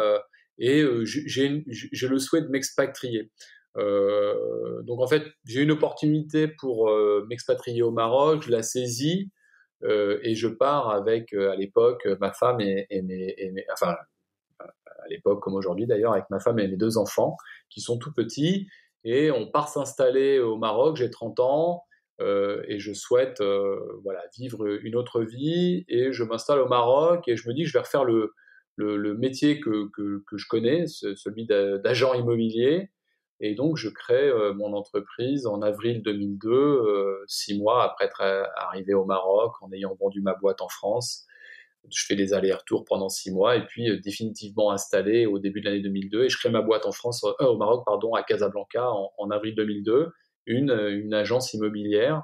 et j'ai le souhait de m'expatrier. Donc en fait, j'ai une opportunité pour m'expatrier au Maroc, je la saisis et je pars avec à l'époque ma femme enfin à l'époque comme aujourd'hui d'ailleurs, avec ma femme et mes 2 enfants qui sont tout petits. Et on part s'installer au Maroc, j'ai 30 ans, et je souhaite vivre une autre vie. Et je m'installe au Maroc et je me dis que je vais refaire le métier que je connais, celui d'agent immobilier. Et donc, je crée mon entreprise en avril 2002, 6 mois après être arrivé au Maroc, en ayant vendu ma boîte en France. Je fais des allers-retours pendant 6 mois et puis définitivement installé au début de l'année 2002. Et je crée ma boîte en France, au Maroc, pardon, à Casablanca en avril 2002, une agence immobilière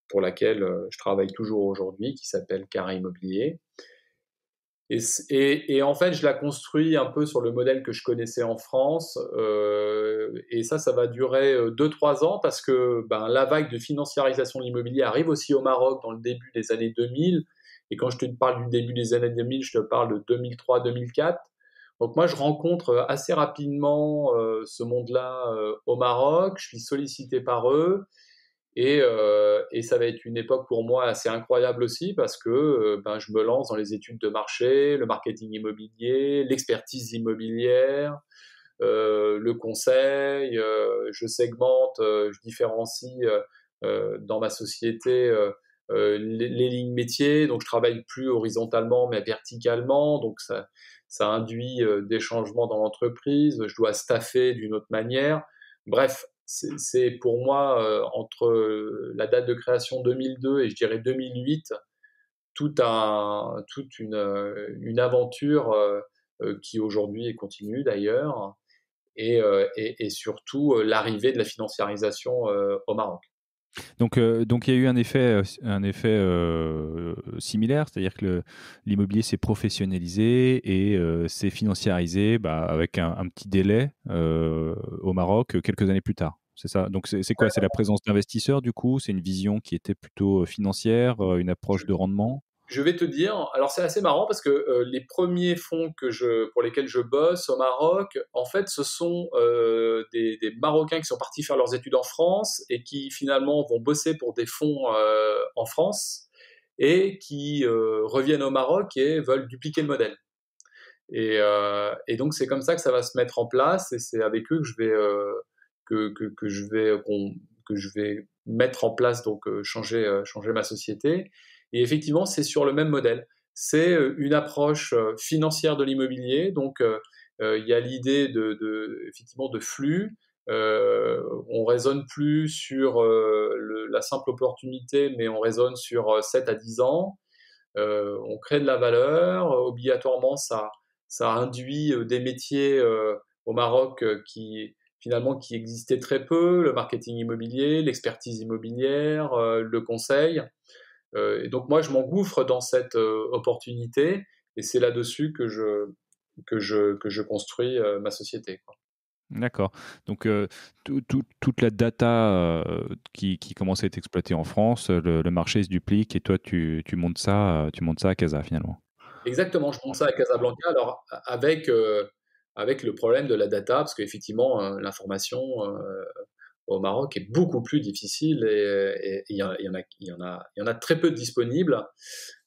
pour laquelle je travaille toujours aujourd'hui, qui s'appelle Carré Immobilier. Et en fait, je la construis un peu sur le modèle que je connaissais en France. Et ça va durer 2-3 ans parce que la vague de financiarisation de l'immobilier arrive aussi au Maroc dans le début des années 2000. Et quand je te parle du début des années 2000, je te parle de 2003-2004. Donc moi, je rencontre assez rapidement ce monde-là au Maroc. Je suis sollicité par eux. Et ça va être une époque pour moi assez incroyable aussi parce que je me lance dans les études de marché, le marketing immobilier, l'expertise immobilière, le conseil. Je segmente, je différencie dans ma société les lignes métiers. Donc je travaille plus horizontalement mais verticalement. Donc ça induit des changements dans l'entreprise. Je dois staffer d'une autre manière. Bref, c'est pour moi, entre la date de création 2002 et je dirais 2008, toute une aventure qui aujourd'hui continue d'ailleurs, et surtout l'arrivée de la financiarisation au Maroc. Donc il y a eu un effet similaire, c'est-à-dire que l'immobilier s'est professionnalisé et s'est financiarisé avec un petit délai au Maroc quelques années plus tard. C'est ça. Donc c'est quoi? C'est la présence d'investisseurs du coup? C'est une vision qui était plutôt financière, une approche de rendement? Je vais te dire, alors c'est assez marrant parce que les premiers fonds pour lesquels je bosse au Maroc, en fait, ce sont des Marocains qui sont partis faire leurs études en France et qui finalement vont bosser pour des fonds en France et qui reviennent au Maroc et veulent dupliquer le modèle. Et donc c'est comme ça que ça va se mettre en place et c'est avec eux que je vais mettre en place, donc changer ma société. Et effectivement, c'est sur le même modèle. C'est une approche financière de l'immobilier. Donc, il y a l'idée effectivement de flux. On raisonne plus sur la simple opportunité, mais on raisonne sur 7 à 10 ans. On crée de la valeur. Obligatoirement, ça induit des métiers au Maroc qui existaient très peu, le marketing immobilier, l'expertise immobilière, le conseil. Et donc moi, je m'engouffre dans cette opportunité et c'est là-dessus que je construis ma société, quoi. D'accord. Donc, toute la data qui commence à être exploitée en France, le marché se duplique et toi, tu montes ça à Casa finalement. Exactement, je monte ça à Casablanca. Alors avec le problème de la data, parce qu'effectivement, l'information, au Maroc est beaucoup plus difficile et il y en a très peu de disponibles.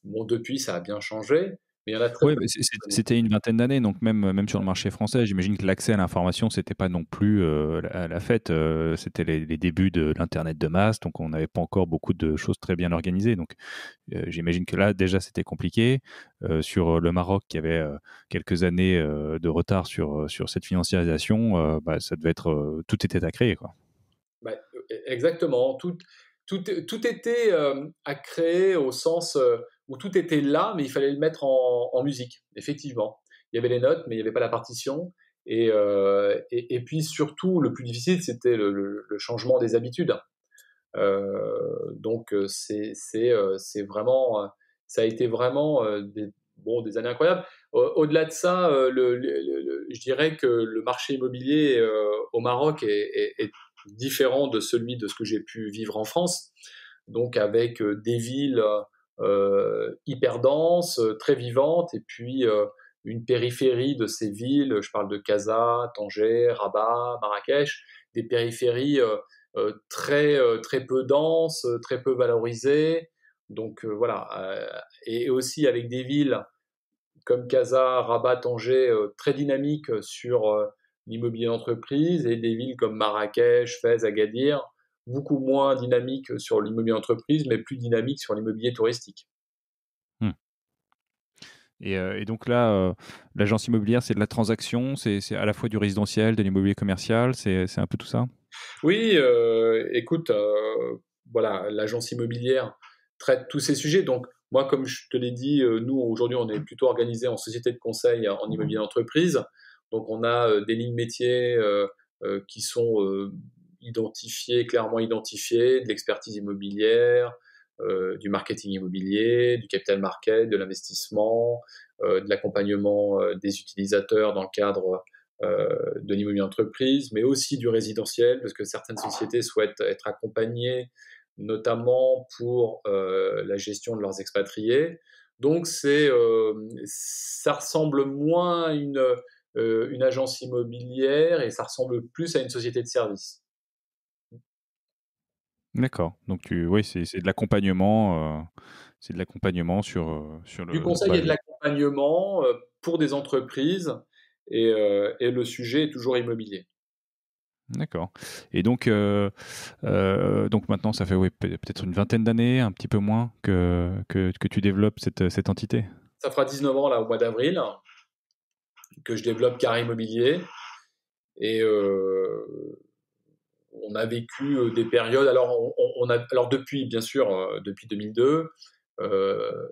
Bon, depuis, ça a bien changé, mais il y en a très Oui, peu mais de disponibles. c'était une vingtaine d'années, donc même sur le marché français, j'imagine que l'accès à l'information, c'était pas non plus la fête. C'était les débuts de l'internet de masse, donc on n'avait pas encore beaucoup de choses très bien organisées. Donc j'imagine que là déjà c'était compliqué. Sur le Maroc, qui avait quelques années de retard sur cette financiarisation, bah, ça devait être tout était à créer, quoi. Bah, exactement. Tout était à créer au sens où tout était là, mais il fallait le mettre en musique, effectivement. Il y avait les notes, mais il n'y avait pas la partition. Et puis surtout, le plus difficile, c'était le changement des habitudes. Donc c'est vraiment, ça a été vraiment des années incroyables. Au-delà de ça, je dirais que le marché immobilier au Maroc est différent de celui de ce que j'ai pu vivre en France. Donc avec des villes hyper denses, très vivantes, et puis une périphérie de ces villes. Je parle de Casa, Tanger, Rabat, Marrakech, des périphéries très peu dense, très peu valorisé. Donc voilà, et aussi avec des villes comme Casa, Rabat, Tanger, très dynamiques sur l'immobilier d'entreprise, et des villes comme Marrakech, Fès, Agadir, beaucoup moins dynamiques sur l'immobilier d'entreprise, mais plus dynamiques sur l'immobilier touristique. Hmm. Et donc là, l'agence immobilière, c'est de la transaction, c'est à la fois du résidentiel, de l'immobilier commercial, c'est un peu tout ça? Oui, écoute, voilà, l'agence immobilière traite tous ces sujets. Donc, moi, comme je te l'ai dit, nous, aujourd'hui, on est plutôt organisé en société de conseil en immobilier d'entreprise. Donc, on a des lignes métiers qui sont identifiées, clairement identifiées, de l'expertise immobilière, du marketing immobilier, du capital market, de l'investissement, de l'accompagnement des utilisateurs dans le cadre de l'immobilier d'entreprise, mais aussi du résidentiel, parce que certaines sociétés souhaitent être accompagnées, notamment pour la gestion de leurs expatriés. Donc ça ressemble moins à une agence immobilière, et ça ressemble plus à une société de service. D'accord. Donc oui, c'est de l'accompagnement sur Du le conseil bah, et de l'accompagnement pour des entreprises, et le sujet est toujours immobilier. d'accord. Et donc maintenant, ça fait ouais, peut-être une vingtaine d'années, un petit peu moins, que tu développes cette entité. Ça fera 19 ans là au mois d'avril que je développe Carré Immobilier, et on a vécu des périodes. Alors, alors depuis, bien sûr, depuis 2002, euh,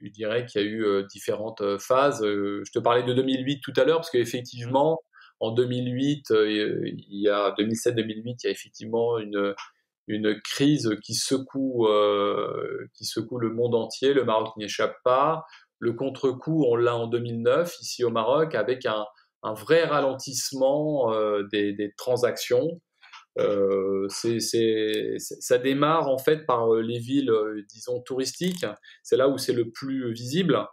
je dirais qu'il y a eu différentes phases. Je te parlais de 2008 tout à l'heure, parce qu'effectivement, en 2008, il y a 2007-2008, il y a effectivement une crise qui secoue le monde entier. Le Maroc n'y échappe pas. Le contre-coup, on l'a en 2009 ici au Maroc, avec un vrai ralentissement des transactions. Ça démarre en fait par les villes, disons, touristiques. C'est là où c'est le plus visible,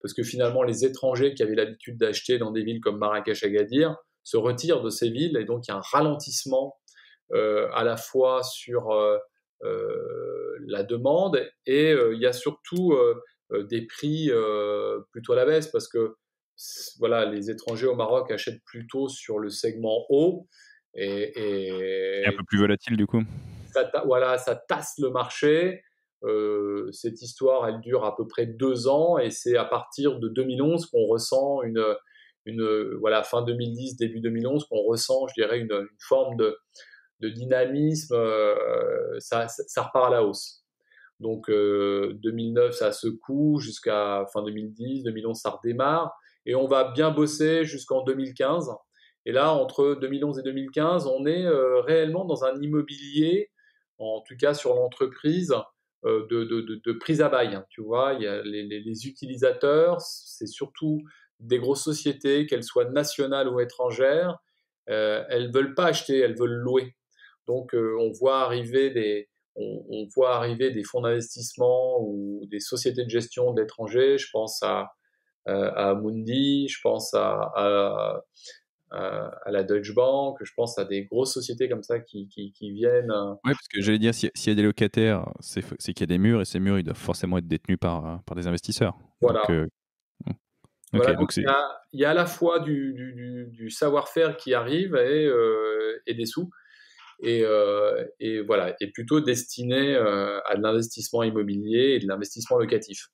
parce que finalement, les étrangers qui avaient l'habitude d'acheter dans des villes comme Marrakech, Agadir, se retirent de ces villes, et donc il y a un ralentissement à la fois sur la demande, et il y a surtout des prix plutôt à la baisse, parce que voilà, les étrangers au Maroc achètent plutôt sur le segment haut, Et un et peu plus volatile, du coup. voilà, ça tasse le marché. Cette histoire, elle dure à peu près 2 ans, et c'est à partir de 2011 qu'on ressent voilà, fin 2010, début 2011, qu'on ressent, je dirais, une forme de dynamisme. Ça repart à la hausse. Donc 2009, ça secoue jusqu'à fin 2010, 2011, ça redémarre, et on va bien bosser jusqu'en 2015. Et là, entre 2011 et 2015, on est réellement dans un immobilier, en tout cas sur l'entreprise, de prise à bail, hein. Tu vois, il y a les utilisateurs, c'est surtout des grosses sociétés, qu'elles soient nationales ou étrangères. Elles veulent pas acheter, elles veulent louer. Donc on voit arriver des fonds d'investissement ou des sociétés de gestion de l'étranger. Je pense à Amundi, je pense à la Deutsche Bank, je pense à des grosses sociétés comme ça qui viennent. Ouais, parce que j'allais dire, s'il y a des locataires, c'est qu'il y a des murs, et ces murs, ils doivent forcément être détenus par des investisseurs. Voilà. Donc, Voilà, ok, donc donc c'est. il y a à la fois du savoir-faire qui arrive et des sous. Et voilà, et plutôt destiné à de l'investissement immobilier et de l'investissement locatif.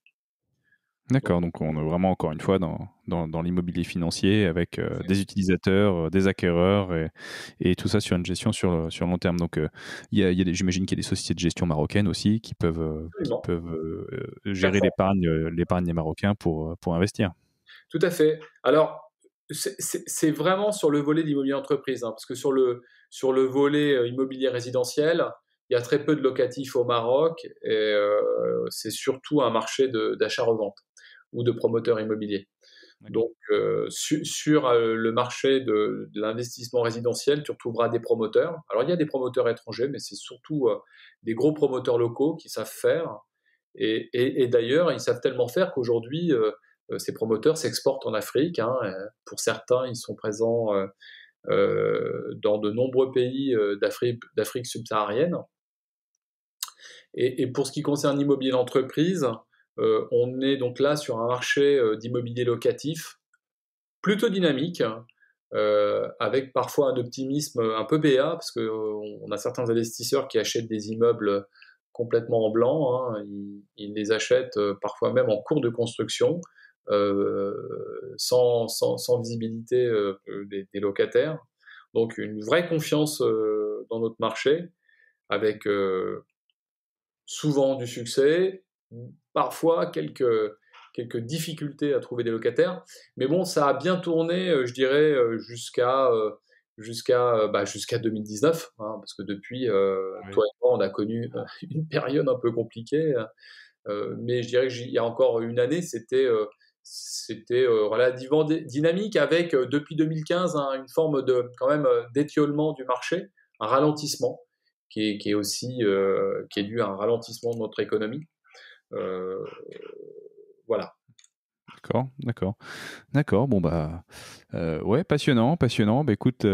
D'accord, donc on est vraiment encore une fois dans l'immobilier financier avec des utilisateurs, des acquéreurs et tout ça sur une gestion sur long terme. Donc j'imagine qu'il y a des sociétés de gestion marocaines aussi qui peuvent Absolument. gérer l'épargne des Marocains pour investir. Tout à fait. Alors, c'est vraiment sur le volet d'immobilier entreprise, hein, parce que sur le volet immobilier résidentiel, il y a très peu de locatifs au Maroc et c'est surtout un marché d'achat-revente ou de promoteurs immobiliers. D'accord. Donc, sur le marché de l'investissement résidentiel, tu retrouveras des promoteurs. Alors, il y a des promoteurs étrangers, mais c'est surtout des gros promoteurs locaux qui savent faire. Et d'ailleurs, ils savent tellement faire qu'aujourd'hui, ces promoteurs s'exportent en Afrique, hein. Pour certains, ils sont présents dans de nombreux pays d'Afrique subsaharienne. Et pour ce qui concerne l'immobilier d'entreprise, on est donc là sur un marché d'immobilier locatif plutôt dynamique, avec parfois un optimisme un peu béat, parce qu'on a certains investisseurs qui achètent des immeubles complètement en blanc, hein. Ils les achètent parfois même en cours de construction, sans visibilité des locataires. Donc une vraie confiance dans notre marché, avec souvent du succès, parfois quelques difficultés à trouver des locataires. Mais bon, ça a bien tourné, je dirais, jusqu'à 2019, hein, parce que depuis, Oui. toi et moi, on a connu une période un peu compliquée. Mais je dirais qu'il y a encore une année, c'était relativement dynamique, avec depuis 2015 hein, une forme de quand même d'étiolement du marché, un ralentissement qui est aussi qui est dû à un ralentissement de notre économie. Euh, voilà. D'accord. Bon bah, ouais, passionnant. Bah écoute,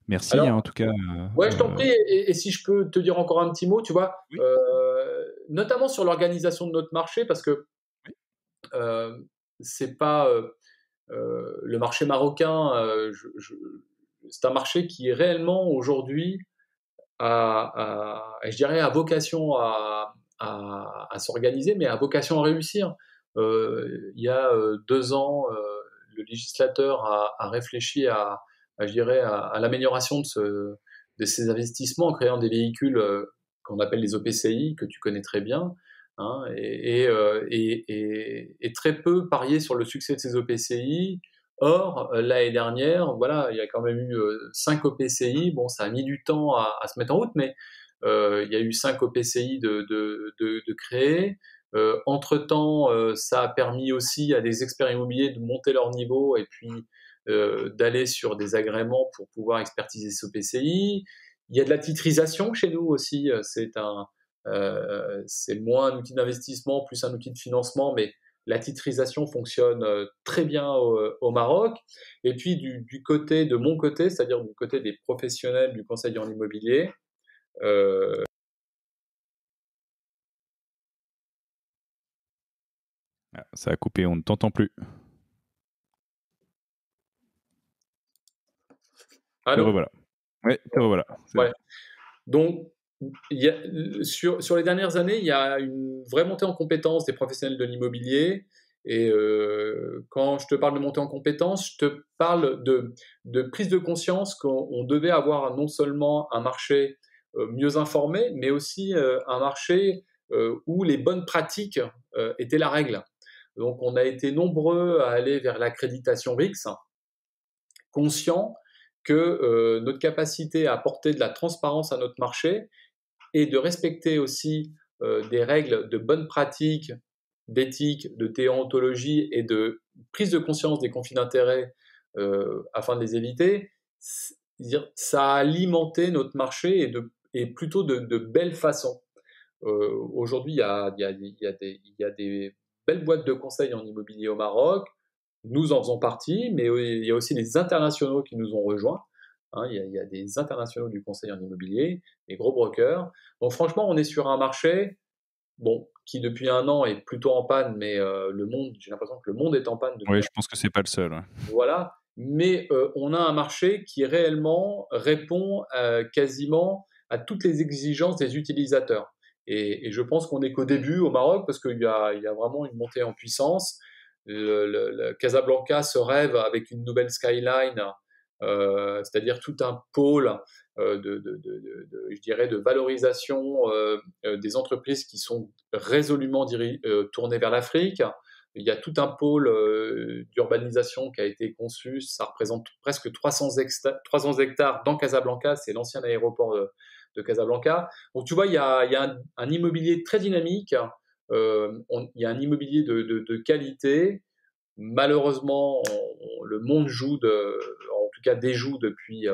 merci Alors, hein, en tout cas. ouais, je t'en prie, et si je peux te dire encore un petit mot, tu vois, Oui. notamment sur l'organisation de notre marché, parce que Oui. euh, c'est pas le marché marocain, c'est un marché qui est réellement aujourd'hui je dirais, a vocation à s'organiser, mais a vocation à réussir. Il y a 2 ans, le législateur a réfléchi je dirais, à l'amélioration de ces investissements en créant des véhicules qu'on appelle les OPCI, que tu connais très bien, hein, et très peu parié sur le succès de ces OPCI. Or, l'année dernière, voilà, il y a quand même eu 5 OPCI. Bon, ça a mis du temps à se mettre en route, mais il y a eu 5 OPCI de créer. Entre-temps, ça a permis aussi à des experts immobiliers de monter leur niveau et puis d'aller sur des agréments pour pouvoir expertiser ces OPCI. Il y a de la titrisation chez nous aussi. C'est moins un outil d'investissement, plus un outil de financement, mais la titrisation fonctionne très bien au Maroc. Et puis côté de mon côté, c'est-à-dire du côté des professionnels du conseil en immobilier, euh, Ah, ça a coupé, on ne t'entend plus. Te allô? revoilà. Ouais, te revoilà. C'est bon. Ouais. Donc, sur les dernières années, il y a une vraie montée en compétences des professionnels de l'immobilier. Et quand je te parle de montée en compétences, je te parle de prise de conscience qu'on devait avoir non seulement un marché mieux informé, mais aussi un marché où les bonnes pratiques étaient la règle. Donc, on a été nombreux à aller vers l'accréditation RICS, conscient que notre capacité à apporter de la transparence à notre marché et de respecter aussi des règles de bonne pratique, d'éthique, de déontologie et de prise de conscience des conflits d'intérêts afin de les éviter, ça a alimenté notre marché et plutôt de belle façon. Aujourd'hui, il y a des belles boîtes de conseil en immobilier au Maroc. Nous en faisons partie, mais il y a aussi les internationaux qui nous ont rejoints. Hein, il y a des internationaux du conseil en immobilier, des gros brokers. Donc franchement, on est sur un marché qui depuis un an est plutôt en panne, mais j'ai l'impression que le monde est en panne depuis Oui, un je pense que c'est pas le seul. Ouais. an. Voilà. Mais on a un marché qui réellement répond quasiment à toutes les exigences des utilisateurs. Et je pense qu'on n'est qu'au début au Maroc parce qu'il y a vraiment une montée en puissance. Le Casablanca se rêve avec une nouvelle skyline, c'est-à-dire tout un pôle je dirais, de valorisation des entreprises qui sont résolument tournées vers l'Afrique. Il y a tout un pôle d'urbanisation qui a été conçu. Ça représente presque 300 hectares dans Casablanca. C'est l'ancien aéroport de Casablanca. Donc tu vois, il y a un immobilier très dynamique. Il y a un immobilier de qualité. Malheureusement, le monde en tout cas déjoue depuis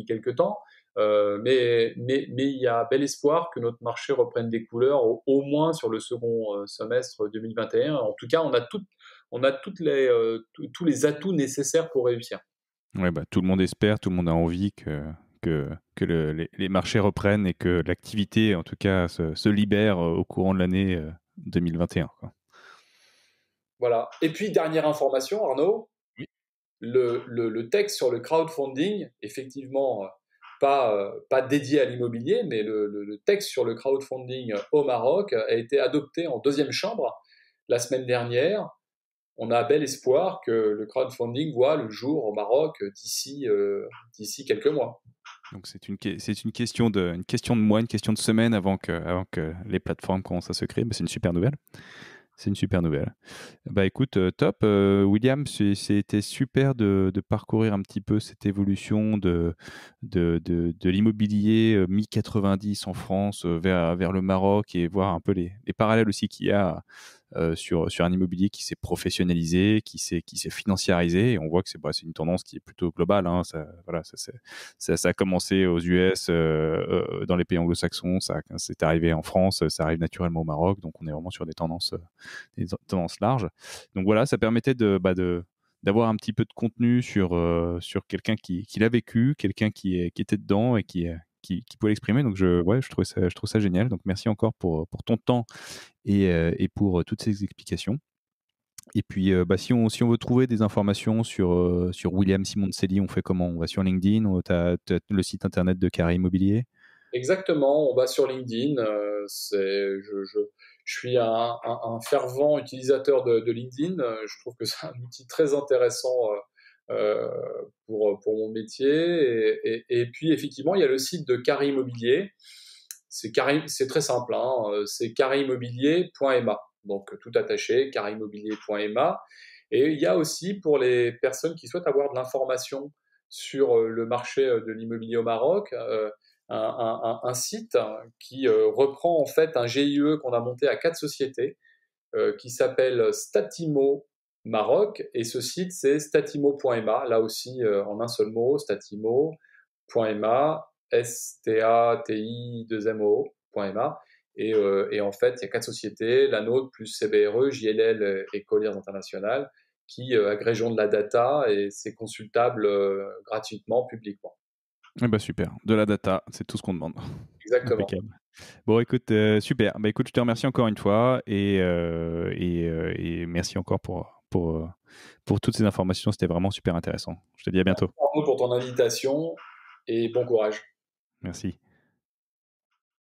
quelques temps. Mais il y a bel espoir que notre marché reprenne des couleurs au moins sur le second semestre 2021. En tout cas, on a tous les atouts nécessaires pour réussir. Ouais, bah, tout le monde espère, tout le monde a envie que les marchés reprennent et que l'activité, en tout cas, se libère au courant de l'année 2021. Quoi. Voilà. Et puis, dernière information, Arnaud, Oui. le texte sur le crowdfunding, effectivement, pas dédié à l'immobilier, mais le texte sur le crowdfunding au Maroc a été adopté en deuxième chambre la semaine dernière. On a bel espoir que le crowdfunding voit le jour au Maroc d'ici quelques mois. Donc c'est une question de mois, une question de semaine avant que les plateformes commencent à se créer. Mais c'est une super nouvelle. C'est une super nouvelle. Bah écoute, top. William, c'était super de parcourir un petit peu cette évolution de l'immobilier mi-90 en France vers le Maroc et voir un peu les parallèles aussi qu'il y a sur un immobilier qui s'est professionnalisé, qui s'est financiarisé. Et on voit que c'est une tendance qui est plutôt globale. Hein. Ça a commencé aux US, dans les pays anglo-saxons, c'est arrivé en France, ça arrive naturellement au Maroc. Donc on est vraiment sur des tendances larges. Donc voilà, ça permettait d'avoir un petit peu de contenu sur quelqu'un qui l'a vécu, quelqu'un qui était dedans et qui pouvait l'exprimer. Donc je trouve ça génial. Donc merci encore pour ton temps et pour toutes ces explications. Et puis, si on veut trouver des informations sur William Simoncelli, on fait comment? On va sur LinkedIn, t'as le site internet de Carré Immobilier. Exactement, on va sur LinkedIn. Je suis un fervent utilisateur de LinkedIn. Je trouve que c'est un outil très intéressant pour mon métier. Et puis, effectivement, il y a le site de Carré Immobilier. C'est très simple, hein, c'est carréimmobilier.ma. Donc, tout attaché, carréimmobilier.ma. Et il y a aussi, pour les personnes qui souhaitent avoir de l'information sur le marché de l'immobilier au Maroc, un site qui reprend en fait un GIE qu'on a monté à 4 sociétés qui s'appelle Statimo Maroc. Et ce site, c'est statimo.ma, là aussi en un seul mot, statimo.ma, STATI2MO.ma. Et en fait, il y a 4 sociétés, la nôtre plus CBRE, JLL et Colliers International, qui agrégeons de la data et c'est consultable gratuitement, publiquement. Eh ben super, de la data, c'est tout ce qu'on demande. Exactement. Impeccable. Bon, écoute, super. Bah écoute, je te remercie encore une fois et merci encore pour toutes ces informations. C'était vraiment super intéressant. Je te dis à bientôt. Merci pour ton invitation et bon courage. Merci.